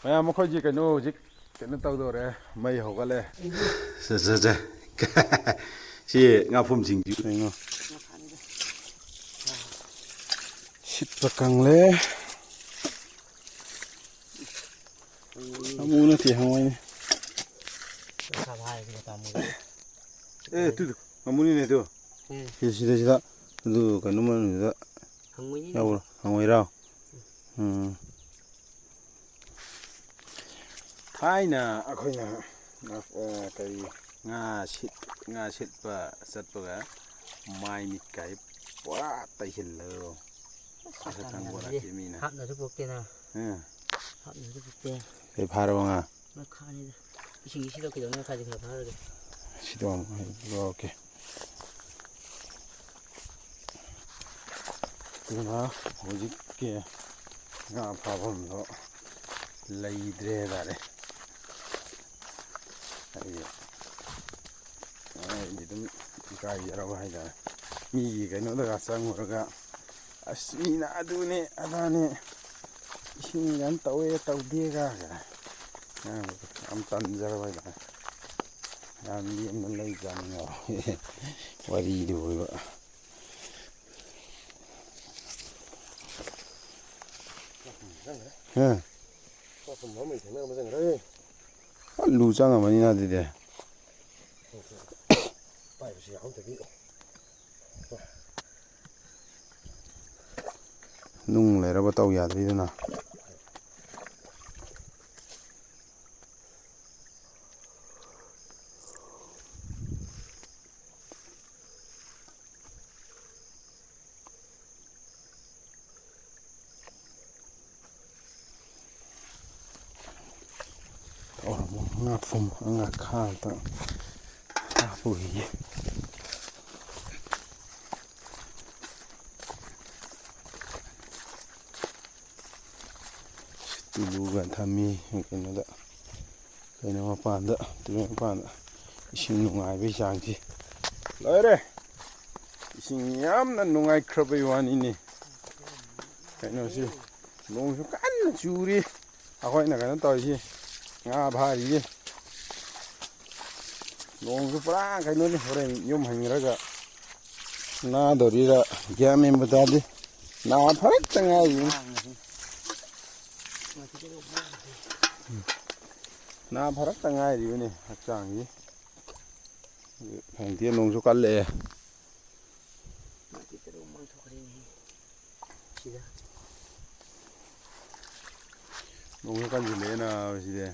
ꯃꯌꯥꯝ ꯃꯈꯣꯏꯁꯤ ꯀꯩꯅꯣ ꯍꯧꯖꯤꯛ ꯀꯩꯅꯣ ꯇꯧꯗꯧꯔꯦ ꯃꯩ ꯍꯧꯒꯠꯂꯦ ꯁꯤ ꯉꯥꯐꯨꯝꯁꯤꯡꯁꯤ ꯀꯩꯅꯣ ꯁꯤꯠꯄ ꯀꯪꯂꯦ ꯑꯃꯨꯛ ꯅꯠꯇꯦ ꯍꯪꯉꯣꯏꯅꯦ ꯇꯨꯗꯨ ꯉꯃꯨꯅꯤꯅꯦ ꯑꯗꯨ ꯁꯤꯗꯩꯁꯤꯗ ꯑꯗꯨ ꯀꯩꯅꯣ ꯃꯅꯨꯡꯁꯤꯗ ꯌꯥꯎꯕ꯭ꯔꯣ ꯍꯪꯉꯣꯏꯔꯥ ꯊꯥꯏꯅ ꯑꯩꯈꯣꯏꯅ ꯀꯔꯤ ꯉꯥ ꯁꯤꯠꯄ ꯆꯠꯄꯒ ꯃꯥꯏ ꯃꯤꯠꯀꯥꯏ ꯄꯨꯔꯥ ꯇꯩꯁꯤꯜꯂꯒ ꯃꯤꯅ ꯍꯥꯞꯅꯁꯨ ꯄꯣꯛꯇꯦꯅ ꯍꯥꯞꯅꯁꯨ ꯄꯣꯛꯇꯦ ꯀꯩ ꯐꯥꯔꯕ ꯉꯥ ꯃꯈꯥꯅꯤꯗ ꯏꯁꯤꯡ ꯁꯤꯗ ꯀꯩꯗꯧꯅꯤ ꯃꯈꯥꯁꯦ ꯈꯔ ꯐꯥꯔꯒꯦ ꯁꯤꯗ ꯂꯧꯔꯛꯀꯦ ꯑꯗꯨꯅ ꯍꯧꯖꯤꯛꯀꯤ ꯉꯥ ꯐꯥꯐꯝꯗꯣ ꯂꯩꯇ꯭ꯔꯦ ꯍꯥꯏꯇꯥꯔꯦ ꯑꯩꯗꯤ ꯑꯗꯨꯝ ꯏꯀꯥꯏꯖꯔꯕ ꯍꯥꯏꯇꯥꯔꯦ ꯃꯤꯒꯤ ꯀꯩꯅꯣꯗꯒ ꯆꯪꯉꯨꯔꯒ ꯑꯁ ꯃꯤꯅ ꯑꯗꯨꯅꯦ ꯑꯗꯥꯅꯦ ꯏꯁꯤꯡ ꯌꯥꯝ ꯇꯧꯋꯦ ꯇꯧꯗꯦꯒ ꯌꯥꯝ ꯇꯟꯖꯔꯕ ꯍꯥꯏꯇꯥꯔꯦ ꯌꯥꯝ ꯂꯦꯝꯅ ꯂꯩ ꯆꯥꯅꯤꯡꯉꯕ ꯋꯥꯔꯤꯗꯨ ꯑꯣꯏꯕ ꯂꯨ ꯆꯪꯉꯝꯃꯅꯤꯅ ꯑꯗꯨꯗꯤ ꯅꯨꯡ ꯂꯩꯔꯕ ꯇꯧ ꯌꯥꯗ꯭ꯔꯤꯗꯨꯅ ꯉꯥꯐꯨꯝ ꯉꯥꯈꯥ ꯑꯝꯇ ꯍꯥꯞꯄꯨꯈꯤꯒꯦ ꯇꯨꯂꯨꯒ ꯊꯝꯃꯤ ꯀꯩꯅꯣꯗ ꯀꯩꯅꯣ ꯃꯄꯥꯟꯗ ꯇꯨꯔꯦꯟ ꯃꯄꯥꯟꯗ ꯏꯁꯤꯡ ꯅꯨꯡꯉꯥꯏꯕꯒꯤ ꯆꯥꯡꯁꯤ ꯂꯣꯏꯔꯦ ꯏꯁꯤꯡ ꯌꯥꯝꯅ ꯅꯨꯡꯉꯥꯏꯈ꯭ꯔꯕꯩ ꯋꯥꯅꯤꯅꯦ ꯀꯩꯅꯣꯁꯤ ꯅꯣꯡꯁꯨ ꯀꯟꯅ ꯆꯨꯔꯤ ꯑꯩꯈꯣꯏꯅ ꯀꯩꯅꯣ ꯇꯧꯔꯤꯁꯤ ꯉꯥ ꯐꯥꯔꯤꯁꯤ ꯅꯣꯡꯁꯨ ꯄꯨꯔꯥ ꯀꯩꯅꯣꯅꯤ ꯍꯣꯔꯦꯟ ꯌꯨꯝ ꯍꯟꯈ꯭ꯔꯒ ꯅꯥꯗꯧꯔꯤꯔ ꯒ꯭ꯌꯥꯟ ꯃꯦꯟꯕ ꯇꯥꯗꯦ ꯅꯥ ꯐꯔꯛꯇ ꯉꯥꯏꯔꯤꯅꯤ ꯅꯥ ꯐꯔꯛꯇ ꯉꯥꯏꯔꯤꯕꯅꯤ ꯍꯛꯆꯥꯡꯁꯤ ꯈꯪꯗꯦ ꯅꯣꯡꯁꯨ ꯀꯜꯂꯛꯑꯦ ꯅꯣꯡꯁꯨ ꯀꯟꯁꯤꯜꯂꯛꯑꯦ ꯅꯥꯕ ꯁꯤꯗꯤ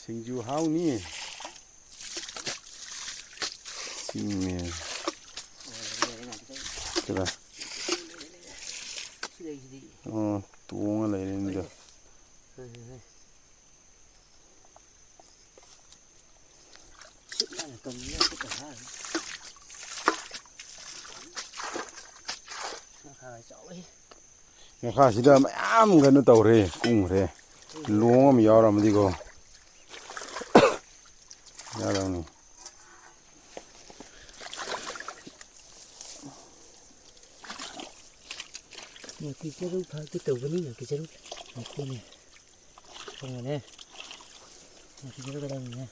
ꯁꯤꯡꯖꯨ ꯍꯥꯎꯅꯤ ꯆꯤꯡꯅꯦ ꯀꯗꯥ ꯑꯣ ꯇꯣꯡꯉ ꯂꯩꯔꯦꯅꯤꯗ ꯃꯈꯥꯁꯤꯗ ꯃꯌꯥꯝ ꯀꯩꯅꯣ ꯇꯧꯔꯦ ꯀꯨꯡꯈ꯭ꯔꯦ ꯂꯣꯡ ꯑꯃ ꯌꯥꯎꯔꯝꯃꯗꯤꯀꯣ ꯌꯥꯗꯧꯅꯤ ꯅꯥꯄꯤ ꯆꯔꯨ ꯐꯥꯒꯦ ꯇꯧꯕꯅꯤ ꯅꯥꯄꯤ ꯆꯔꯨ ꯅꯠꯇꯦꯅꯦ ꯈꯪꯉꯅꯦ ꯅꯥꯄꯤ ꯆꯔꯨ ꯀꯗꯧꯅꯤꯅꯦ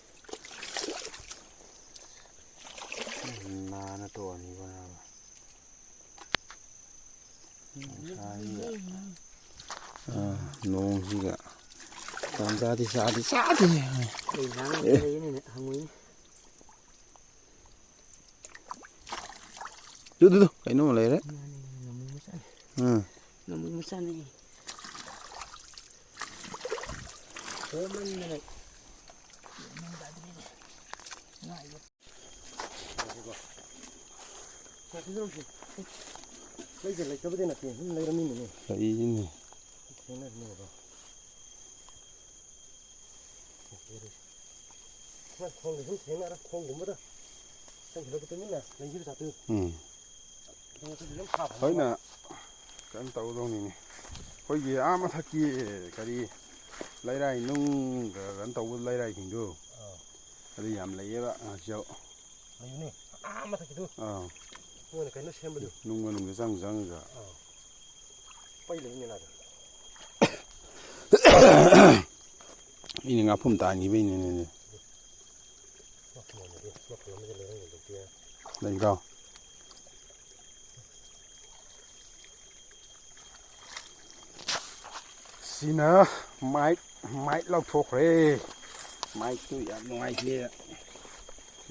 ꯅꯥꯟꯅ ꯇꯣꯛꯑꯅꯤꯕ ꯅꯣꯡꯁꯤꯒ ꯇꯟꯖꯥꯗꯤ ꯆꯥꯗꯤ ꯗꯨ ꯀꯩꯅꯣꯝꯃ ꯂꯩꯔꯦ ꯉꯥꯃꯨ ꯃꯆꯥꯅꯤ ꯂꯩꯁꯦ ꯂꯩꯇꯕꯗꯤ ꯅꯠꯇꯦ ꯁꯨꯝ ꯂꯩꯔꯝꯃꯤꯅꯦ ꯂꯩꯅꯤ ꯈꯣꯡꯗ ꯁꯨꯝ ꯊꯦꯡꯅꯔ ꯈꯣꯡꯒꯨꯝꯕꯗ ꯆꯪꯁꯤꯜꯂꯒ ꯇꯨꯃꯤꯟꯅ ꯂꯩꯈꯤꯕ ꯖꯥꯠꯇꯨ ꯍꯣꯏꯅ ꯀꯩꯅꯣ ꯇꯧꯗꯧꯅꯤꯅꯦ ꯑꯩꯈꯣꯏꯒꯤ ꯑꯥ ꯃꯊꯛꯀꯤ ꯀꯔꯤ ꯂꯩꯔꯥꯏ ꯅꯨꯡꯒ ꯀꯩꯅꯣ ꯇꯧꯕ ꯂꯩꯔꯥꯏꯁꯤꯡꯗꯨ ꯑꯗꯨ ꯌꯥꯝ ꯂꯩꯌꯦꯕ ꯉꯥꯀꯤꯖꯧ ꯂꯩꯕꯅꯦ ꯃꯊꯛꯀꯤꯗꯨ ꯃꯣꯏꯅ ꯀꯩꯅꯣ ꯁꯦꯝꯕꯗꯨ ꯅꯨꯡ ꯃꯅꯨꯡꯗ ꯆꯪꯉꯒ ꯄꯩ ꯂꯩꯕꯅꯤꯅ ꯑꯩꯅ ꯉꯥꯄꯨꯝ ꯇꯥꯟꯈꯤꯕꯩꯅꯤꯅꯦ ꯂꯩꯕ꯭ꯔꯣ ꯁꯤꯅ ꯃꯥꯏꯛ ꯂꯧꯊꯣꯛꯈ꯭ꯔꯦ ꯃꯥꯏꯛꯇꯨ ꯌꯥꯝ ꯅꯨꯡꯉꯥꯏꯇꯦ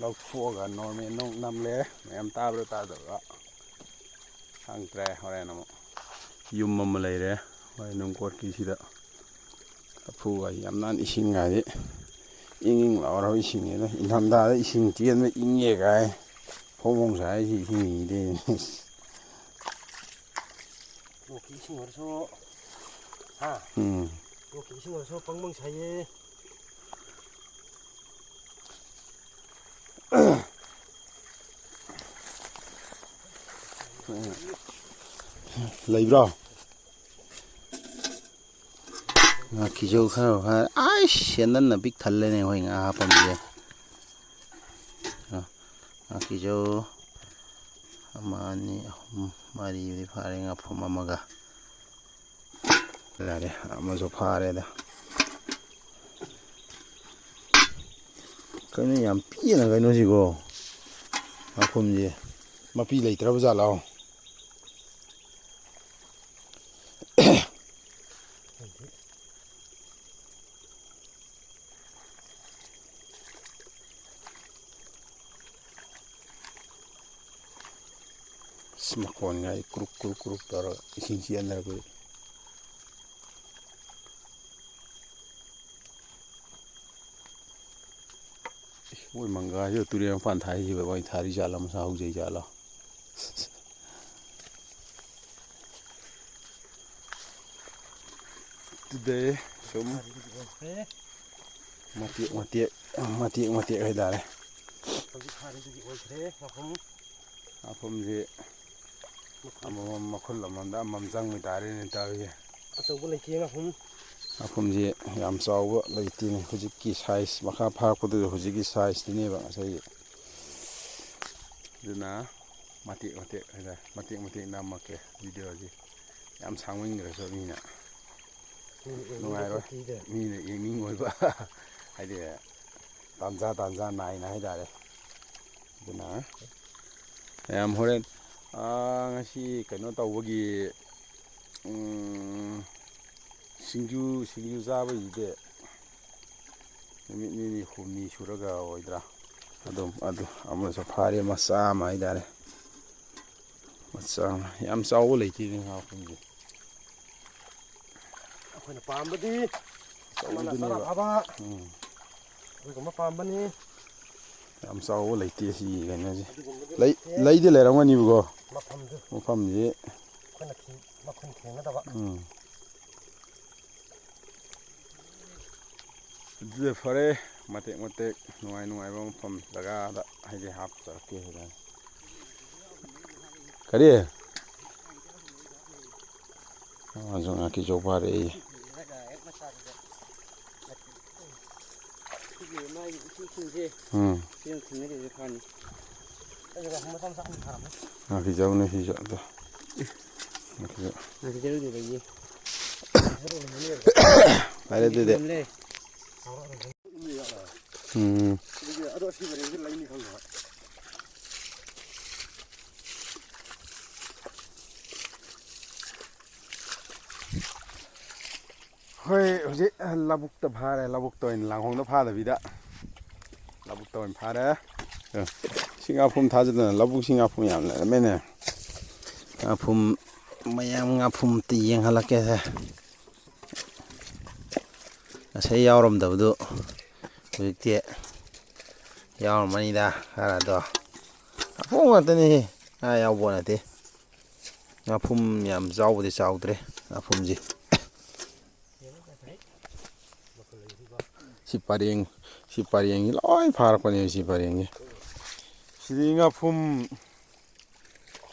ꯂꯧꯊꯣꯛꯑꯒ ꯅꯣꯔꯃꯦꯜ ꯅꯝꯂꯦ ꯃꯌꯥꯝ ꯇꯥꯕ꯭ꯔꯥ ꯇꯥꯗꯕ꯭ꯔꯥ ꯈꯪꯗ꯭ꯔꯦ ꯍꯣꯔꯦꯟ ꯑꯃꯨꯛ ꯌꯨꯝ ꯑꯃ ꯂꯩꯔꯦ ꯍꯣꯏ ꯅꯨꯡꯀꯣꯠꯀꯤꯁꯤꯗ ꯂꯐꯨꯒ ꯌꯥꯝ ꯅꯥꯟ ꯏꯁꯤꯡꯒꯗꯤ ꯏꯪ ꯏꯪ ꯂꯥꯎꯔꯕ ꯏꯁꯤꯡꯅꯤꯗ ꯏꯪꯊꯝꯊꯥꯗ ꯏꯁꯤꯡ ꯆꯦꯟꯕ ꯏꯪꯉꯦ ꯀꯥꯏ ꯐꯣꯡ ꯁꯥꯏꯁꯤ ꯏꯁꯤꯡ ꯏꯪꯗꯦ ꯂꯣꯛꯀꯤ ꯏꯁꯤꯡ ꯑꯣꯏꯔꯁꯨ ꯂꯣꯛꯀꯤ ꯏꯁꯤꯡ ꯑꯣꯏꯔꯁꯨ ꯄꯪꯕꯪ ꯁꯥꯏꯌꯦ ꯂꯩꯕ꯭ꯔꯣ ꯉꯥꯀꯤꯖꯧ ꯈꯔ ꯐꯥꯔꯦ ꯑꯩꯁ ꯁꯦꯟꯗꯟꯅ ꯄꯤꯛ ꯊꯜꯂꯦꯅꯦ ꯑꯩꯈꯣꯏ ꯉꯥ ꯍꯥꯞꯐꯝꯁꯦ ꯉꯥꯀꯤꯖꯧ ꯑꯃ ꯑꯅꯤ ꯑꯍꯨꯝ ꯃꯔꯤꯕꯨꯗꯤ ꯐꯥꯔꯦ ꯉꯥꯄꯨꯝ ꯑꯃꯒ ꯌꯥꯔꯦ ꯑꯃꯁꯨ ꯐꯥꯔꯦꯗ ꯀꯩꯅꯣ ꯌꯥꯝ ꯄꯤꯛꯑꯦꯅ ꯀꯩꯅꯣꯁꯤꯀꯣ ꯉꯥꯄꯨꯝꯁꯦ ꯃꯄꯤ ꯂꯩꯇ꯭ꯔꯕ ꯖꯥꯠꯂꯣ ꯃꯈꯣꯟꯒ ꯀ꯭ꯔꯨꯛ ꯀ꯭ꯔꯨꯛ ꯀ꯭ꯔꯨꯛ ꯇꯧꯔꯒ ꯏꯁꯤꯡ ꯆꯦꯟꯗꯔꯛꯄꯩ ꯃꯣꯏ ꯃꯪꯒ꯭ꯔꯥꯁꯤꯗ ꯇꯨꯔꯦꯟ ꯃꯄꯥꯟ ꯊꯥꯔꯤꯁꯤꯕ ꯃꯣꯏ ꯊꯥꯔꯤ ꯖꯥꯠꯂꯣ ꯃꯁꯥ ꯍꯧꯖꯩ ꯖꯥꯠꯂꯣ ꯑꯗꯨꯗꯩ ꯁꯨꯝ ꯃꯇꯦꯛ ꯍꯥꯏꯇꯥꯔꯦ ꯍꯧꯖꯤꯛ ꯐꯥꯔꯤꯗꯨꯒꯤ ꯑꯣꯏꯈ꯭ꯔꯦ ꯉꯥꯄꯨꯝꯁꯤ ꯑꯃꯃꯝ ꯃꯈꯨꯜ ꯑꯃꯃꯝꯗ ꯑꯃꯃꯝ ꯆꯪꯕ ꯇꯥꯔꯦꯅꯦ ꯇꯧꯔꯤꯁꯦ ꯑꯆꯧꯕ ꯂꯩꯇꯦ ꯉꯥꯄꯨꯝ ꯉꯥꯄꯨꯝꯁꯤ ꯌꯥꯝ ꯆꯥꯎꯕ ꯂꯩꯇꯦꯅꯦ ꯍꯧꯖꯤꯛꯀꯤ ꯁꯥꯏꯖ ꯃꯈꯥ ꯐꯥꯔꯛꯄꯗꯨꯗ ꯍꯧꯖꯤꯛꯀꯤ ꯁꯥꯏꯖꯇꯨꯅꯦꯕ ꯉꯁꯥꯏꯒꯤ ꯑꯗꯨꯅ ꯃꯇꯦꯛ ꯍꯥꯏꯇꯥꯔꯦ ꯃꯇꯦꯛ ꯅꯝꯃꯛꯀꯦ ꯚꯤꯗꯤꯑꯣꯁꯤ ꯌꯥꯝ ꯁꯥꯡꯃꯟꯈ꯭ꯔꯁꯨ ꯃꯤꯅ ꯅꯨꯡꯉꯥꯏꯔꯣꯏ ꯃꯤꯅ ꯌꯦꯡꯅꯤꯡꯉꯣꯏꯕ ꯍꯥꯏꯗꯤ ꯇꯥꯟꯖꯥ ꯅꯥꯏꯅ ꯍꯥꯏꯇꯥꯔꯦ ꯑꯗꯨꯅ ꯃꯌꯥꯝ ꯍꯣꯔꯦꯟ ꯉꯁꯤ ꯀꯩꯅꯣ ꯇꯧꯕꯒꯤ ꯁꯤꯡꯖꯨ ꯆꯥꯕꯒꯤꯗꯤ ꯅꯨꯃꯤꯠ ꯅꯤꯅꯤ ꯍꯨꯝꯅꯤ ꯁꯨꯔꯒ ꯑꯣꯏꯗ꯭ꯔꯥ ꯑꯗꯨ ꯑꯃꯁꯨ ꯐꯥꯔꯦ ꯃꯆꯥ ꯑꯃ ꯍꯥꯏꯇꯥꯔꯦ ꯃꯆꯥ ꯑꯃ ꯌꯥꯝ ꯆꯥꯎꯕ ꯂꯩꯇꯦꯅꯦ ꯉꯥꯄꯨꯝꯁꯦ ꯑꯩꯈꯣꯏꯅ ꯄꯥꯝꯕꯗꯤ ꯑꯃꯅ ꯆꯔꯥ ꯑꯆꯧꯕꯗꯨꯅꯦꯕ ꯐꯥꯕ ꯑꯗꯨꯒꯨꯝꯕ ꯄꯥꯝꯕꯅꯤ ꯌꯥꯝ ꯆꯥꯎꯕ ꯂꯩꯇꯦ ꯁꯤꯒꯤ ꯀꯩꯅꯣꯁꯦ ꯑꯗꯨꯒꯨꯝꯕꯗꯨ ꯂꯩꯇꯦ ꯂꯩꯗꯤ ꯂꯩꯔꯝꯒꯅꯤꯕꯀꯣ ꯃꯐꯝꯗꯨ ꯃꯐꯝꯁꯤ ꯑꯩꯈꯣꯏꯅ ꯃꯈꯨꯟ ꯊꯦꯡꯒꯗꯕ ꯑꯗꯨꯗꯤ ꯐꯔꯦ ꯃꯇꯦꯛ ꯅꯨꯡꯉꯥꯏꯕ ꯃꯐꯝ ꯖꯒꯥꯗ ꯍꯥꯏꯗꯤ ꯍꯥꯞꯆꯔꯛꯀꯦ ꯍꯥꯏꯇꯥꯔꯦ ꯀꯔꯤ ꯉꯥꯀꯤꯖꯧ ꯐꯥꯔꯛꯏ ꯉꯥꯀꯤꯖꯧꯅꯦ ꯁꯤꯁꯨ ꯐꯔꯦ ꯑꯗꯨꯗꯤ ꯑꯗꯣ ꯑꯁꯤ ꯕꯔꯦꯟꯁꯤ ꯂꯩꯅꯤ ꯈꯪꯗꯕ ꯍꯣꯏ ꯍꯧꯖꯤꯛ ꯂꯧꯕꯨꯛꯇ ꯐꯥꯔꯦ ꯂꯧꯕꯨꯛꯇ ꯑꯣꯏꯅ ꯂꯥꯡꯍꯣꯡꯗ ꯐꯥꯗꯕꯤꯗ ꯂꯧꯕꯨꯛꯇ ꯑꯣꯏꯅ ꯐꯥꯔꯦ ꯁꯤ ꯉꯥꯄꯨꯝ ꯊꯥꯖꯗꯅ ꯂꯧꯕꯨꯛꯁꯤ ꯉꯥꯄꯨꯝ ꯌꯥꯝ ꯂꯩꯔꯝꯃꯦꯅꯦ ꯉꯥꯄꯨꯝ ꯃꯌꯥꯝ ꯉꯥꯄꯨꯝ ꯑꯝꯇ ꯌꯦꯡꯍꯜꯂꯛꯀꯦꯁꯦ ꯉꯁꯥꯏ ꯌꯥꯎꯔꯝꯗꯕꯗꯨ ꯍꯧꯖꯤꯛꯇꯤ ꯌꯥꯎꯔꯝꯃꯅꯤꯗ ꯈꯔꯗꯣ ꯑꯄꯣꯡ ꯉꯥꯛꯇꯅꯤꯍꯦ ꯌꯥꯎꯕ ꯅꯠꯇꯦ ꯉꯥꯄꯨꯝ ꯌꯥꯝ ꯆꯥꯎꯕꯗꯤ ꯆꯥꯎꯗ꯭ꯔꯦ ꯉꯥꯄꯨꯝꯁꯤ ꯁꯤ ꯄꯔꯦꯡꯁꯤ ꯂꯣꯏ ꯐꯥꯔꯛꯄꯅꯦ ꯁꯤ ꯄꯔꯦꯡꯁꯤ ꯁꯤꯗꯤ ꯉꯥꯄꯨꯝ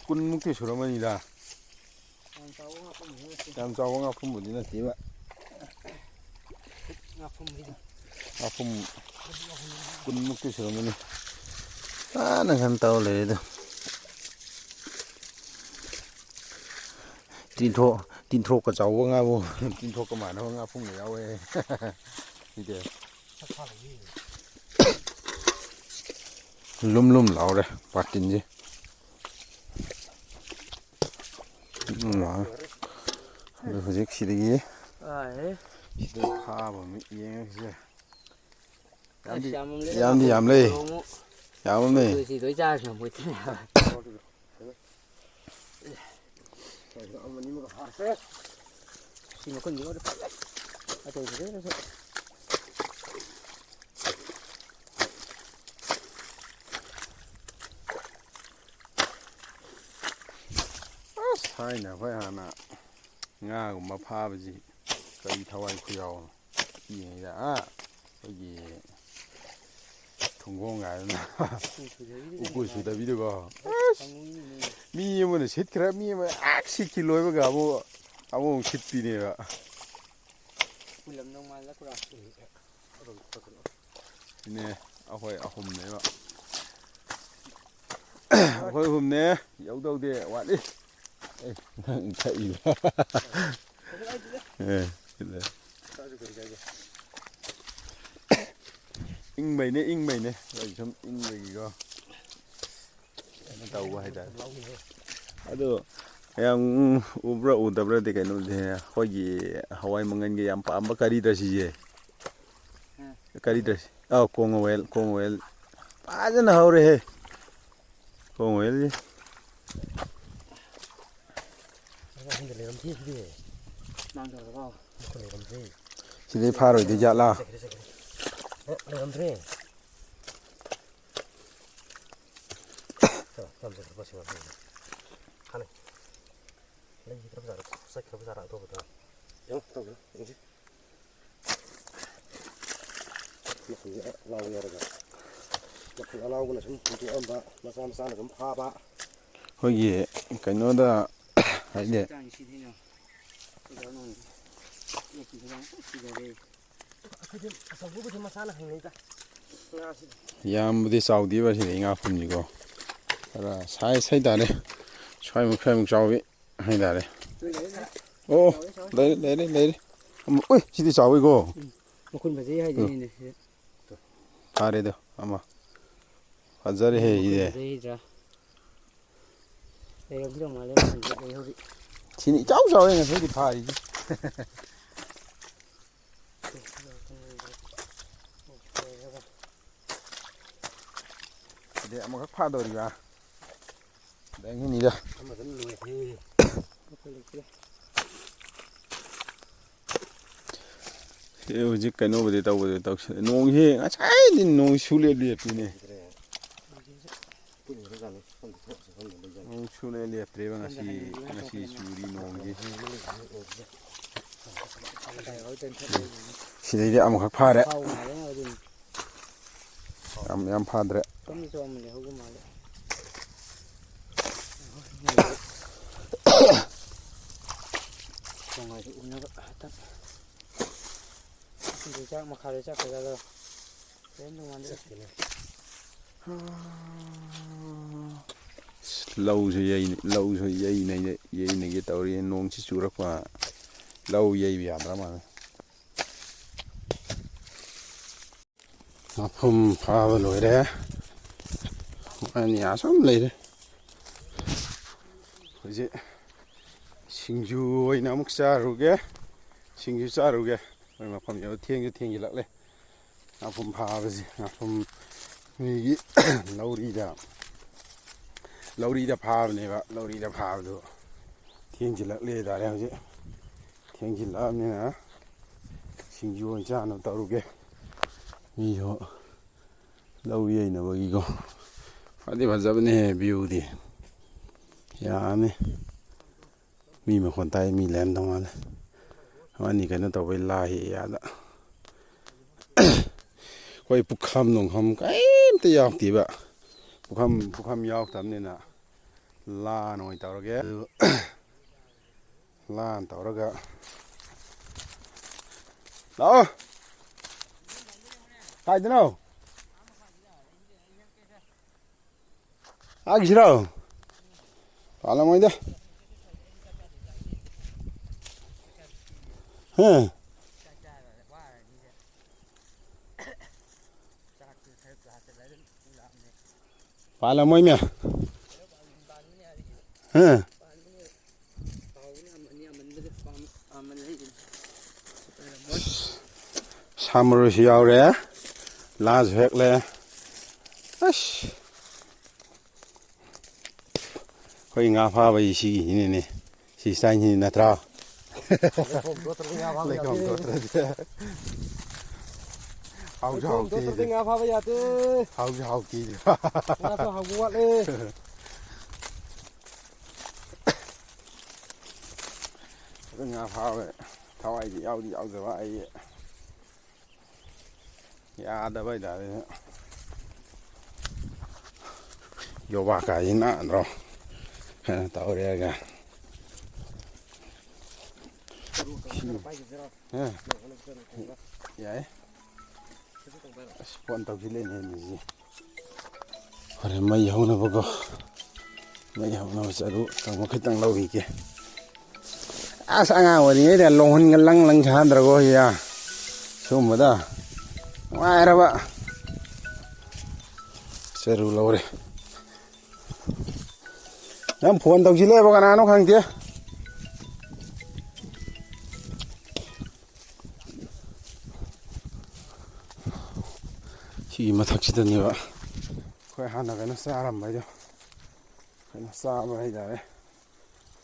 10 ꯃꯨꯛꯇꯤ ꯁꯨꯔꯝꯃꯅꯤꯗ ꯌꯥꯝ ꯆꯥꯎꯕ ꯉꯥꯄꯨꯝꯕꯨꯗꯤ ꯅꯠꯇꯦꯕ ꯉꯥꯄꯨꯝ ꯀꯨꯟꯃꯨꯛꯇꯤ ꯁꯨꯔꯝꯒꯅꯤ ꯐꯖꯅ ꯀꯩꯅꯣ ꯇꯧꯔ ꯂꯩꯔꯦꯗ ꯇꯤꯟꯊ꯭ꯔꯣꯛꯀ ꯆꯥꯎꯕ ꯉꯥꯕꯨ ꯇꯤꯟꯊ꯭ꯔꯣꯛꯀ ꯃꯥꯟꯅꯕ ꯉꯥꯄꯨꯡꯒ ꯌꯥꯎꯋꯦ ꯁꯤꯗꯤ ꯂꯨꯝ ꯂꯨꯝ ꯂꯥꯎꯔꯦ ꯄꯥꯇꯤꯟꯁꯦ ꯑꯗꯨ ꯍꯧꯖꯤꯛ ꯁꯤꯗꯒꯤ ꯐꯥꯕ ꯑꯃ ꯌꯦꯡꯉꯁꯦ ꯌꯥꯝꯗꯤ ꯌꯥꯝ ꯂꯩ ꯌꯥꯝꯃꯦ ꯊꯥꯏꯅ ꯑꯩꯈꯣꯏ ꯍꯥꯟꯅ ꯉꯥꯒꯨꯝꯕ ꯐꯥꯕꯁꯤ ꯀꯔꯤ ꯊꯋꯥꯏ ꯈꯨꯌꯥꯎꯅꯣ ꯄꯤꯉꯩꯗ ꯑꯩꯈꯣꯏꯒꯤ ꯊꯨꯡꯒꯣꯡ ꯍꯥꯏꯗꯅ ꯎꯀꯨ ꯁꯨꯗꯕꯤꯗꯀꯣ ꯃꯤ ꯑꯃꯅ ꯁꯤꯠꯈ꯭ꯔ ꯃꯤ ꯑꯃꯅ ꯁꯤꯠꯈꯤ ꯂꯣꯏꯕꯒ ꯑꯃꯨꯛ ꯁꯤꯠꯄꯤꯅꯦꯕ ꯁꯤꯅꯦ ꯑꯩꯈꯣꯏ ꯑꯍꯨꯝꯅꯦꯕ ꯑꯩꯈꯣꯏ ꯑꯍꯨꯝꯅꯦ ꯌꯧꯗꯧꯗꯦ ꯋꯥꯠꯂꯤ ꯅꯪ ꯊꯛꯏꯕ ꯏꯪꯕꯩꯅꯦ ꯑꯩ ꯁꯨꯝ ꯏꯪꯕꯒꯤꯀꯣ ꯀꯩꯅꯣ ꯇꯧꯕ ꯍꯥꯏꯇꯥꯔꯦ ꯑꯗꯣ ꯌꯥꯝ ꯎꯕ꯭ꯔꯥ ꯎꯗꯕ꯭ꯔꯗꯤ ꯀꯩꯅꯣꯗꯤ ꯑꯩꯈꯣꯏꯒꯤ ꯍꯋꯥꯏ ꯃꯪꯒꯟꯒꯤ ꯌꯥꯝ ꯄꯥꯝꯕ ꯀꯔꯤꯗ꯭ꯔꯁꯤꯁꯦ ꯀꯔꯤꯗ꯭ꯔꯁꯤ ꯀꯣꯡꯋꯦꯜ ꯐꯖꯅ ꯍꯧꯔꯦꯍꯦ ꯀꯣꯡꯋꯦꯜꯁꯦ ꯁꯤꯗꯩ ꯐꯥꯔꯣꯏꯗꯣꯏ ꯖꯥꯠꯂꯥ ꯃꯈꯜ ꯑꯂꯥꯎꯕꯅ ꯁꯨꯝ ꯍꯨꯟꯇꯣꯛꯑꯝꯕ ꯃꯆꯥ ꯃꯆꯥꯅ ꯑꯗꯨꯝ ꯐꯥꯕ ꯑꯩꯈꯣꯏꯒꯤ ꯀꯩꯅꯣꯗ ꯍꯥꯏꯗꯤ ꯑꯆꯧꯕꯕꯨꯗꯤ ꯃꯁꯥꯅ ꯍꯪꯅꯩꯗ ꯌꯥꯝꯕꯨꯗꯤ ꯆꯥꯎꯗꯦꯕ ꯁꯤꯗ ꯉꯥꯐꯝꯁꯤꯀꯣ ꯈꯔ ꯁꯥꯏꯖ ꯍꯥꯏꯇꯥꯔꯦ ꯁ꯭ꯋꯥꯏꯃꯨꯛ ꯆꯥꯎꯋꯤ ꯍꯥꯏꯇꯥꯔꯦ ꯑꯣ ꯂꯩꯔꯦ ꯎꯏ ꯁꯤꯗꯤ ꯆꯥꯎꯋꯤꯀꯣ ꯃꯈꯨꯟ ꯐꯖꯩ ꯍꯥꯏꯗꯣꯏꯅꯤꯅꯦ ꯐꯥꯔꯦꯗꯣ ꯑꯃ ꯐꯖꯔꯦꯍꯦ ꯁꯤꯗꯤ ꯁꯤꯅꯤ ꯏꯆꯥꯎ ꯆꯥꯎꯋꯦ ꯉꯁꯥꯏꯗꯤ ꯐꯥꯔꯤꯁꯤ ꯁꯤꯗꯩ ꯑꯃꯈꯛ ꯐꯥꯗꯧꯔꯤꯕ ꯑꯗꯒꯤꯅꯤꯗ ꯍꯧꯖꯤꯛ ꯀꯩꯅꯣꯕꯨꯗꯤ ꯇꯧꯁꯤ ꯅꯣꯡꯁꯤ ꯉꯁꯥꯏꯗꯤ ꯅꯣꯡ ꯁꯨꯡꯂꯦꯞ ꯂꯦꯞꯄꯤꯅꯦ ꯅꯣꯡ ꯁꯨꯡꯂꯦꯞ ꯂꯦꯞꯇ꯭ꯔꯦꯕ ꯉꯁꯤ ꯆꯨꯔꯤ ꯅꯣꯡꯁꯤ ꯁꯤꯗꯩꯗꯤ ꯑꯃꯈꯛ ꯐꯥꯔꯦ ꯌꯥꯝ ꯐꯥꯗ꯭ꯔꯦ ꯂꯧꯁꯨ ꯌꯩꯅꯒꯦ ꯇꯧꯔꯤ ꯅꯣꯡꯁꯤ ꯆꯨꯔꯛꯄ ꯂꯧ ꯌꯩꯕ ꯌꯥꯗ꯭ꯔ ꯃꯥꯜꯂꯦ ꯃꯐꯝ ꯐꯥꯕ ꯂꯣꯏꯔꯦ ꯑꯅꯤ ꯑꯁꯨꯝ ꯂꯩꯔꯦ ꯍꯧꯖꯤꯛ ꯁꯤꯡꯖꯨ ꯑꯣꯏꯅ ꯑꯃꯨꯛ ꯆꯥꯔꯨꯒꯦ ꯑꯩꯈꯣꯏ ꯃꯐꯝ ꯌꯧ ꯊꯦꯡꯁꯨ ꯊꯦꯡꯖꯤꯜꯂꯛꯂꯦ ꯉꯥꯄꯨꯝ ꯐꯥꯕꯁꯤ ꯉꯥꯄꯨꯝ ꯃꯤꯒꯤ ꯂꯧꯔꯤꯗ ꯐꯥꯕꯅꯦꯕ ꯂꯧꯔꯤꯗ ꯐꯥꯕꯗꯨ ꯊꯦꯡꯖꯤꯜꯂꯛꯂꯦ ꯍꯥꯏꯇꯥꯔꯦ ꯍꯧꯖꯤꯛ ꯊꯦꯡꯖꯤꯜꯂꯛꯑꯕꯅꯤꯅ ꯁꯤꯡꯖꯨ ꯑꯣꯏꯅ ꯆꯥꯅꯕ ꯇꯧꯔꯨꯒꯦ ꯃꯤꯁꯨ ꯂꯧ ꯌꯩꯅꯕꯒꯤꯀꯣ ꯐꯗꯤ ꯐꯖꯕꯅꯦꯍꯦ ꯚ꯭ꯌꯨꯗꯤ ꯌꯥꯝꯃꯤ ꯃꯤ ꯃꯈꯣꯟ ꯇꯥꯏ ꯃꯤ ꯂꯩꯔꯝꯗꯧ ꯃꯥꯜꯂꯦ ꯑꯃꯅꯤ ꯀꯩꯅꯣ ꯇꯧꯕꯩ ꯂꯥꯏ ꯑꯥꯗ ꯑꯩꯈꯣꯏ ꯄꯨꯈꯝ ꯅꯨꯡꯈꯝ ꯀꯔꯤꯝꯇ ꯌꯥꯎꯗꯦꯕ ꯄꯨꯈꯝ ꯌꯥꯎꯗꯕꯅꯤꯅ ꯂꯥꯅ ꯑꯣꯏꯅ ꯇꯧꯔꯒꯦ ꯑꯗꯨ ꯂꯥꯅ ꯇꯧꯔꯒ ꯂꯥꯛꯑꯣ Kaidano? Agishiro? Palamoida? Huh? Palamoy mẹ. Huh? Summer is out there. Last week, le. Ash. Khoi nga pha bai si ni ni. Si sai ni na tra. Lấy không tốt rồi. Hậu cho hậu kỳ. Nga pha bây giờ thế. Hậu cho hậu kỳ. Nga pha hậu quạt đi. Cái nga pha vậy. Thao ai đi ao rồi vậy. Ya đã bây giờ đấy. Vô ba cái gì nữa rồi. Tao đây kìa. Vậy. Spawn tao chỉ lên này gì. Rồi mấy hôm nữa bố mấy hôm nữa sẽ đủ còn một cái tăng lâu gì kìa. Sang à vậy đấy là lông hình lăng lăng chán rồi coi ya. Xuống mà đó. Ngoài ra vậy. Sẽ đủ lâu rồi. Nhắm phun tao chỉ lên bao cái nào không kia. Chỉ mà thật sự như vậy. Khỏe hẳn là cái nó xa lắm vậy chứ. Cái nó xa mà hay đấy.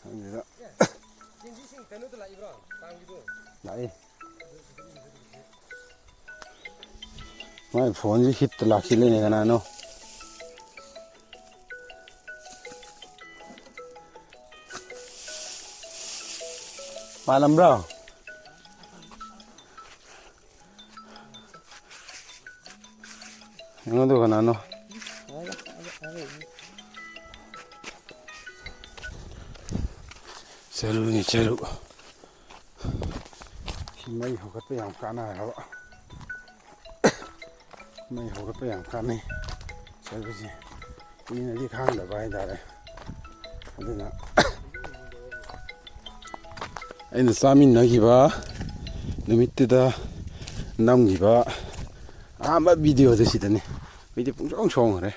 Làm gì đó. Đấy. Mấy phone gì hit là khi lên này cái nào nó. Malam bro. Ano to kana no? Seru ni seru. Mấy hồ cái bèo cá này hả? Mấy hồ cái bèo cá này. Seru gì? Đi này đi khang được vài đại. Thế nào? Anh Samin nói gì ba? Numitda năm gì ba? Mà video thế gì này? Video cũng rong rong rồi.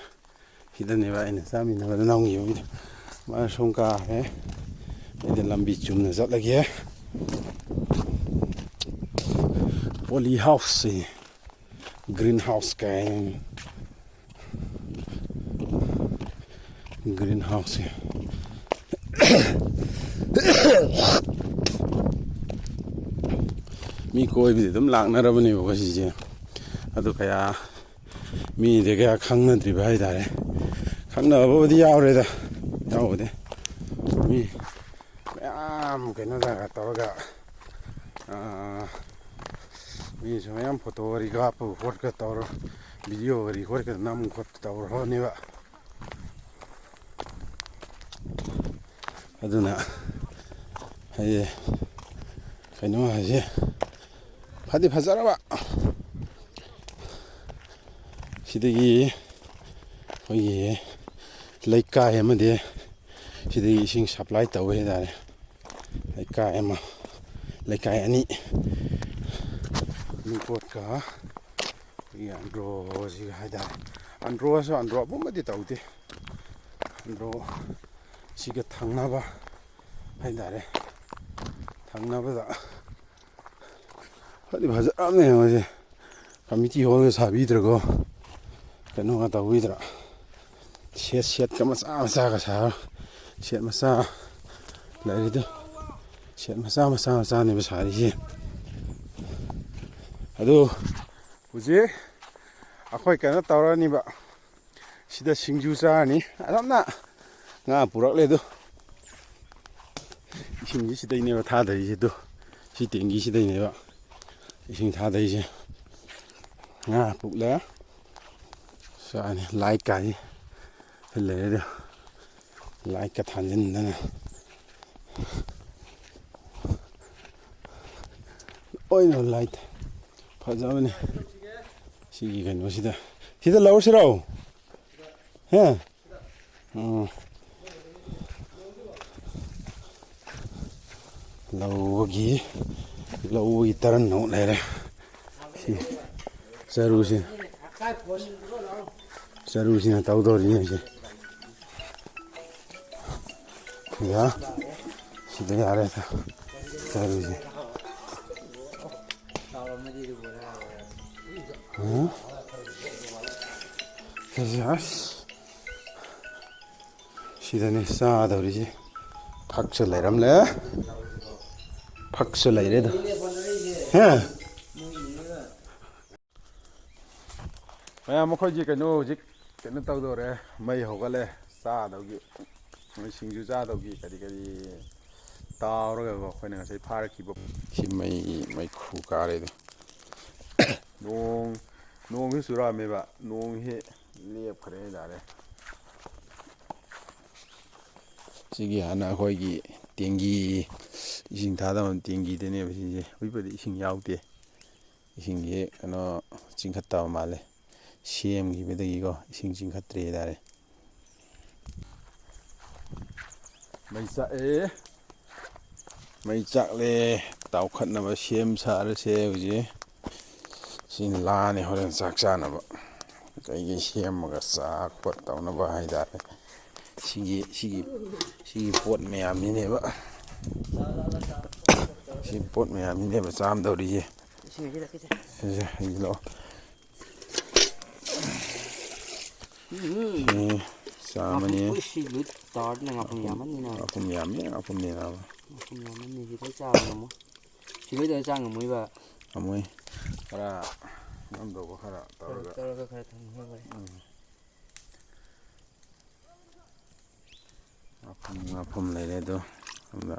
Thì đây này anh Samin nói năm gì video. Mà sông cá đấy. Đây làm bị chum nó rất là ghê. Poly house, greenhouse cái. Greenhouse. Mi coi bây giờ tấm lạng nó ra bên này có gì chứ? Ado cái mi để cái khăng nó thì phải đấy, khăng nó bao đi ao rồi đó, ao đấy. Mi cái nó ra cái tàu cái mi cho em photo record record cái tàu video record cái nam cái tàu rồi này vậy. Ado nè, hay cái nó là gì? 파디 파자라봐. 시대기 거기 레이카에 뭐데 시대기 싱 서플라이 타고 해다. 레이카에 뭐 레이카에 아니 미포트가 이 안드로지가 하다. 안드로서 안드로 뭐디 타우데. 안드로 시가 탕나봐 하다래. 탕나봐다. 어디 봐서 안네 어제 감미티 호에 사비 들고 그놈 갔다 오이더라 셋 까마싸가 사 셋 마싸 라이드 셋 마싸 네 사리지 아도 뭐지 아코이 까나 따라니 봐 시다 싱주사니 아람나 나 부럭래도 싱지 시다 이네가 다다 이제도 시 땡기 시다 이네가 Xin thả đây chứ, phục lẽ, sao này lái cái, phải lấy được, lái cái thằng nhân đó này, ôi nó lái, phải ra bên này, 시기 그것이다. 히들 나오시라오. 해. laugi taran no lere. Si sarusi na tau dori ne si. Ya. Si de are ta. Sarusi. Yes. 시대네 싸다우리지 박수 내람래 박수 내래도 해 ꯃꯌꯥꯝ ꯃꯈꯣꯏꯒꯤ ꯀꯩꯅꯣ ꯍꯧꯖꯤꯛ ꯀꯩꯅꯣ ꯇꯧꯗꯧꯔꯦ ꯃꯩ ꯍꯧꯒꯠꯂꯦ ꯆꯥꯗꯧꯒꯤ ꯁꯤꯡꯖꯨ ꯆꯥꯗꯧꯒꯤ ꯀꯔꯤ ꯇꯥꯎꯔꯒꯀꯣ ꯑꯩꯈꯣꯏꯅ ꯉꯁꯥꯏ ꯐꯥꯔꯛꯈꯤꯕ ꯁꯤ ꯃꯩꯈꯨ ꯀꯥꯔꯦꯗꯣ ꯅꯣꯡꯁꯨ ꯆꯨꯔꯛꯑꯝꯃꯦꯕ ꯅꯣꯡꯁꯤ ꯂꯦꯞꯈ꯭ꯔꯦ ꯍꯥꯏꯇꯥꯔꯦ ꯁꯤꯒꯤ ꯍꯥꯟꯅ ꯑꯩꯈꯣꯏꯒꯤ ꯇꯦꯡꯒꯤ ꯏꯁꯤꯡ ꯊꯥꯗꯕ ꯇꯦꯡꯒꯤꯗꯅꯦꯕ ꯁꯤꯁꯦ ꯍꯧꯖꯤꯛꯄꯨꯗꯤ ꯏꯁꯤꯡ ꯌꯥꯎꯗꯦ ꯏꯁꯤꯡꯁꯦ ꯀꯩꯅꯣ ꯆꯤꯡꯈꯠꯇꯕ ꯃꯥꯜꯂꯦ ꯁꯦꯝꯈꯤꯕꯗꯒꯤꯀꯣ ꯏꯁꯤꯡ ꯆꯤꯡꯈꯠꯇ꯭ꯔꯦ ꯍꯥꯏꯇꯥꯔꯦ ꯃꯩ ꯆꯥꯛꯑꯦ ꯃꯩ ꯆꯥꯛꯂꯦ ꯇꯥꯎꯈꯠꯅꯕ ꯁꯦꯝ ꯁꯥꯔꯁꯦ ꯍꯧꯖꯤꯛ ꯁꯤꯅ ꯂꯥꯅꯤ ꯍꯣꯔꯦꯟ ꯆꯥꯛ ꯆꯥꯅꯕ ꯀꯩꯀꯩ ꯁꯦꯝꯃꯒ ꯆꯥꯛꯄ ꯇꯧꯅꯕ ꯍꯥꯏꯇꯥꯔꯦ ꯁꯤꯒꯤ ꯄꯣꯠ ꯃꯌꯥꯝꯁꯤꯅꯦꯕ ꯁꯤ ꯄꯣꯠ ꯃꯌꯥꯝꯁꯤꯅꯦꯕ ꯆꯥꯝꯗꯧꯔꯤꯁꯦ ꯍꯩꯂꯛꯑꯣ ꯆꯥꯝꯃꯅꯤ ꯉꯥꯄꯨꯝ ꯌꯥꯝꯃꯤ ꯉꯥꯄꯨꯝꯅꯦꯅꯕ ꯉꯝꯃꯣꯏ ꯈꯔ ꯉꯝꯗꯧꯕ ꯈꯔ ꯇꯧꯔꯒ khởi thằng hơi vậy. ꯉꯥꯄꯨꯝ ꯂꯩꯔꯦ ꯑꯗꯣ ꯑꯗꯨꯗ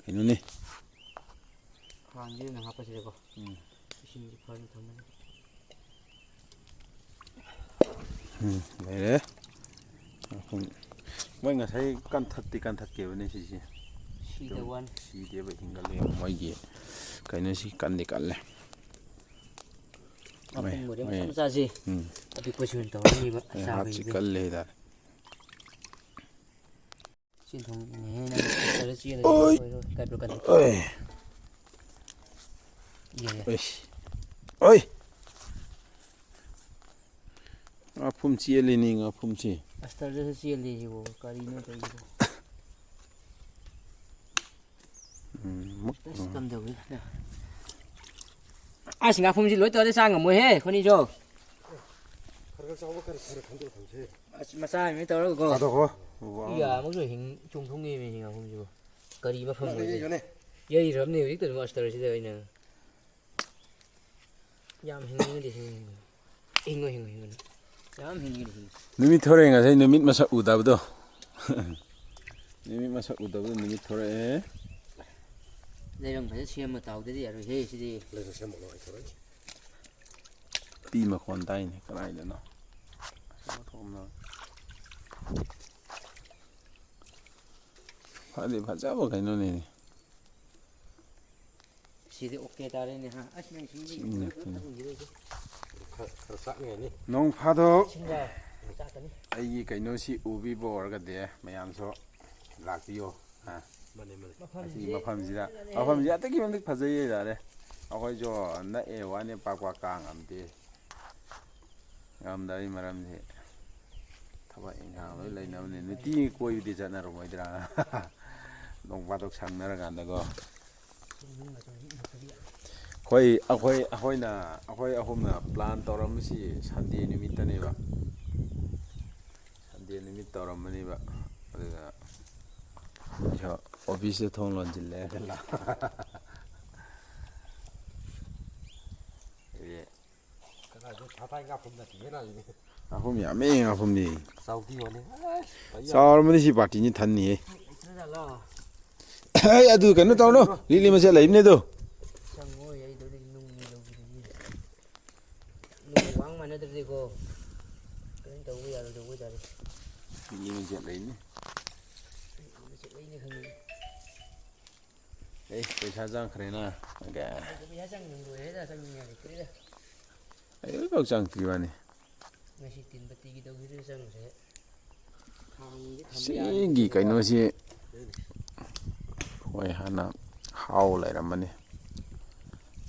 ꯀꯩꯅꯣꯅꯤ Khoan chứ hấp cái gì cô? Xin đi khoan thằng này. ꯂꯩꯔꯦ ꯉꯥꯄꯨꯝ ꯃꯣꯏ ꯉꯁꯥꯏ ꯀꯟꯊꯠꯀꯦꯕꯅꯦ ꯁꯤꯁꯦ ꯁꯤꯗꯦꯕ ꯍꯤꯡꯒꯠꯂꯦ ꯃꯣꯏꯒꯤ ꯀꯩꯅꯣꯁꯤ ꯀꯟꯗꯤ ꯀꯜꯂꯦ ꯑꯄꯨꯝꯕꯗꯤ ꯃꯆꯥ ꯃꯆꯥꯁꯤ ꯑꯄꯤꯛꯄꯁꯤ ꯑꯣꯏꯅ ꯇꯧꯔꯅꯤꯕ ꯍꯥꯠꯁꯤ ꯀꯜꯂꯦ ꯍꯥꯏꯇꯥꯔꯦ ꯆꯦꯟꯊꯣꯡꯅꯦ ꯅꯪ ꯆꯦꯜꯂꯗꯤ ꯑꯣꯏ ꯉꯥꯄꯨꯝ ꯆꯦꯜꯂꯤꯅꯤ ꯉꯥꯄꯨꯝꯁꯤ ꯑꯁꯇꯔꯗꯁꯨ ꯆꯦꯜꯂꯤꯁꯤꯕꯨ ꯀꯔꯤꯅꯣ ꯇꯧꯔꯤꯁꯤꯕꯨ ꯀꯝꯗꯧꯏ ꯑꯁ ꯉꯥꯄꯨꯝꯁꯤ ꯂꯣꯏ ꯇꯧꯔꯗꯤ ꯆꯥ ꯉꯝꯃꯣꯏꯍꯦ ꯑꯩꯈꯣꯏꯅꯤꯁꯨ ꯈꯔ ꯆꯥꯎꯕ ꯈꯔ ꯈꯟꯗꯣꯛ ꯊꯝꯁꯦ ꯑꯁ ꯃꯆꯥ ꯑꯃ ꯇꯧꯔꯒꯀꯣ ꯑꯗꯣꯀꯣ ꯌꯥꯃꯁꯨ ꯆꯣꯡꯊꯣꯡꯉꯦꯃꯤ ꯉꯥꯄꯨꯝꯁꯤꯕꯨ ꯀꯔꯤ ꯃꯐꯝ ꯑꯣꯏꯒꯦ ꯌꯩꯔꯕꯅꯤ ꯍꯧꯖꯤꯛꯇ ꯑꯗꯨꯝ ꯑꯁꯇꯔꯁꯤꯗ ꯑꯩꯅ ꯌꯥꯝ ꯍꯤꯡꯉꯗꯤ ꯍꯤꯡꯉꯣ ꯌꯥꯝ ꯍꯤꯡꯉꯤ ꯅꯨꯃꯤꯠ ꯊꯣꯔꯛꯑꯦ ꯉꯁꯥꯏ ꯅꯨꯃꯤꯠ ꯃꯁꯛ ꯎꯗꯕꯗꯣ ꯅꯨꯃꯤꯠ ꯃꯁꯛ ꯎꯗꯕꯗꯣ ꯅꯨꯃꯤꯠ ꯊꯣꯔꯛꯑꯦ ꯂꯩꯔꯪ ꯐꯖꯅ ꯁꯦꯝꯃ ꯇꯥꯎꯗꯗꯤ ꯌꯥꯔꯣꯏꯍꯦ ꯁꯤꯗꯤ ꯂꯩꯔꯪ ꯁꯦꯝꯃꯒ ꯑꯩ ꯊꯣꯔꯛꯏ ꯄꯤ ꯃꯈꯣꯟ ꯇꯥꯏꯅꯦ ꯀꯗꯥꯏꯗꯅꯣ ꯐꯗꯤ ꯐꯖꯕ ꯀꯩꯅꯣꯅꯦ ꯁꯤꯗꯤ ꯑꯣꯀꯦ ꯇꯥꯔꯦꯅꯦ ꯍꯥ ꯑꯁ ꯅꯪ ꯁꯤꯗꯤ ꯈꯔ ꯆꯥꯛꯅꯤꯡꯉꯥꯏꯅꯤ ꯅꯣꯡ ꯐꯥꯗꯣꯛ ꯑꯩꯒꯤ ꯀꯩꯅꯣꯁꯤ ꯎꯕꯤꯕ ꯑꯣꯏꯔꯒꯗꯤ ꯃꯌꯥꯝꯁꯨ ꯂꯥꯛꯄꯤꯌꯣ ꯑꯁꯤ ꯃꯐꯝꯁꯤꯗ ꯃꯐꯝꯁꯤ ꯑꯗꯨꯛꯀꯤ ꯃꯇꯤꯛ ꯐꯖꯩ ꯍꯥꯏꯇꯥꯔꯦ ꯑꯩꯈꯣꯏꯁꯨ ꯅꯛꯑꯦ ꯋꯥꯅꯤ ꯄꯥꯛ ꯀꯥ ꯉꯝꯗꯦ ꯉꯝꯗꯕꯒꯤ ꯃꯔꯝꯁꯤ ꯊꯕꯛ ꯏꯪꯈꯥꯡ ꯂꯣꯏ ꯂꯩꯅꯕꯅꯤ ꯅꯨꯡꯇꯤꯒꯤ ꯀꯣꯏꯕꯗꯤ ꯆꯠꯅꯔꯝꯃꯣꯏꯗ꯭ꯔꯥ ꯅꯣꯡ ꯐꯥꯗꯣꯛ ꯁꯪꯅꯔꯀꯥꯟꯗꯀꯣ ꯑꯩꯈꯣꯏ ꯑꯍꯨꯝꯅ ꯄ꯭ꯂꯥꯟ ꯇꯧꯔꯝꯕꯁꯤ ꯁꯟꯗꯦ ꯅꯨꯃꯤꯠꯇꯅꯦꯕ ꯁꯟꯗꯦ ꯅꯨꯃꯤꯠ ꯇꯧꯔꯝꯕꯅꯦꯕ ꯑꯗꯨꯒ ꯑꯣꯐꯤꯁꯇ ꯊꯣꯡ ꯂꯣꯟꯁꯤꯜꯂꯦ ꯉꯥꯄꯨꯝ ꯌꯥꯝꯃꯦ ꯉꯥꯄꯨꯝꯗꯤ ꯆꯥꯎꯔꯕꯅꯤ ꯁꯤ ꯄꯥꯔꯇꯤꯅꯤ ꯊꯟꯅꯤꯍꯦ ꯑꯗꯨ ꯀꯩꯅꯣ ꯇꯧꯅꯣ ꯂꯤꯛꯂꯤ ꯃꯆꯦꯠ ꯂꯩꯕꯅꯦ ꯑꯗꯨ ꯋꯥꯡ ꯃꯥꯟꯅꯗ꯭ꯔꯗꯤꯀꯣ ꯀꯩꯅꯣ ꯇꯧꯕ ꯌꯥꯔꯣꯏꯗꯧꯕ ꯑꯣꯏꯇꯥꯔꯦ ꯂꯤꯛꯂꯤ ꯃꯆꯦꯠ ꯂꯩꯅꯤ Ê, paysa chang khare na. Ga. Ya chang nung rồi hết ra chang nhà này cái đấy. Ai kau chang ti bani. Ngày xưa tiền bát tí đâu cái chang sẽ. Sigi kaino si. Hoi hana hau lai ramani.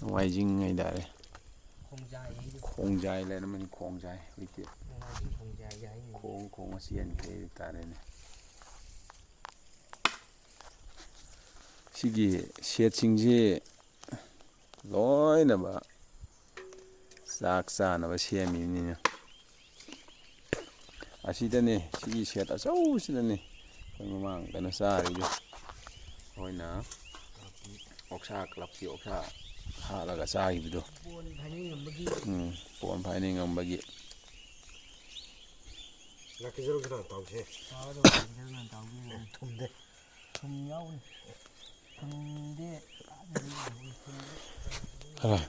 Wai jing ngai dare. Khong jai lai ramani khong jai. Wiki. Khong asian ke tare ne. Sigi set sing ji loi na ba. Sak sa na ba siami ni. Asidane sigi set asau sidane. Koi mamang kana sa ri jo. Hoina oksa klapki oksa halaga sa gibido. Pon phaining ngambagi. Nakizero kira tawse. Thumde. Thum nhau. Thumde. Hala.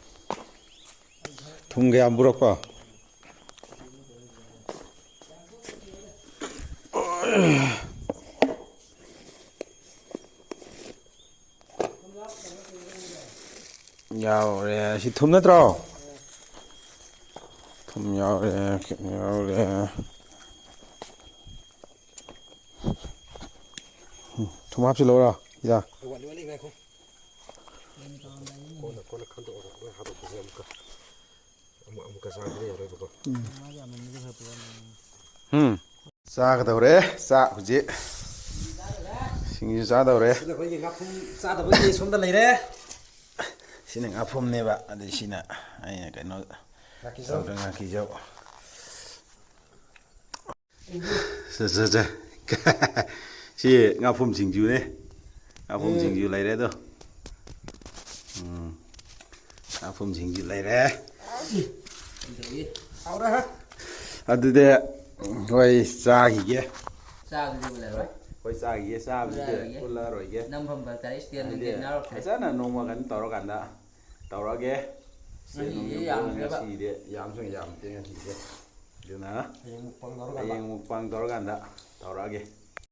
Thumge amburak pa. Yaw re si thum na tro. Thum yaw re. Thum hapsi lo ra. Ida. Wali ngai ko. Kona khanto ora ko hado ko amuka sa gre yaro ko. Sa ka dore sa huji. Singju sa dore. Sila ko yi ngapum sa da bagi somda leire. Sini ngapum ne ba ade sina ai kaino ngaki jau. Sa. Si ngapum singju ne. Ngapum singju leire do. Ngapum singju leire. Aura ha. Adude hoi sa gi ge. Sao cái gì mà rồi? Hoi sa gi sa bi de kula roi ge. Năm phẩm bạc cái tiền nên tiền nào rồi? Sa na nongma kan toro kan da. Toro ge. Si de yam sung yam te ngi ge. Duna. Ayeng mukpang toro kan da. Toro ge.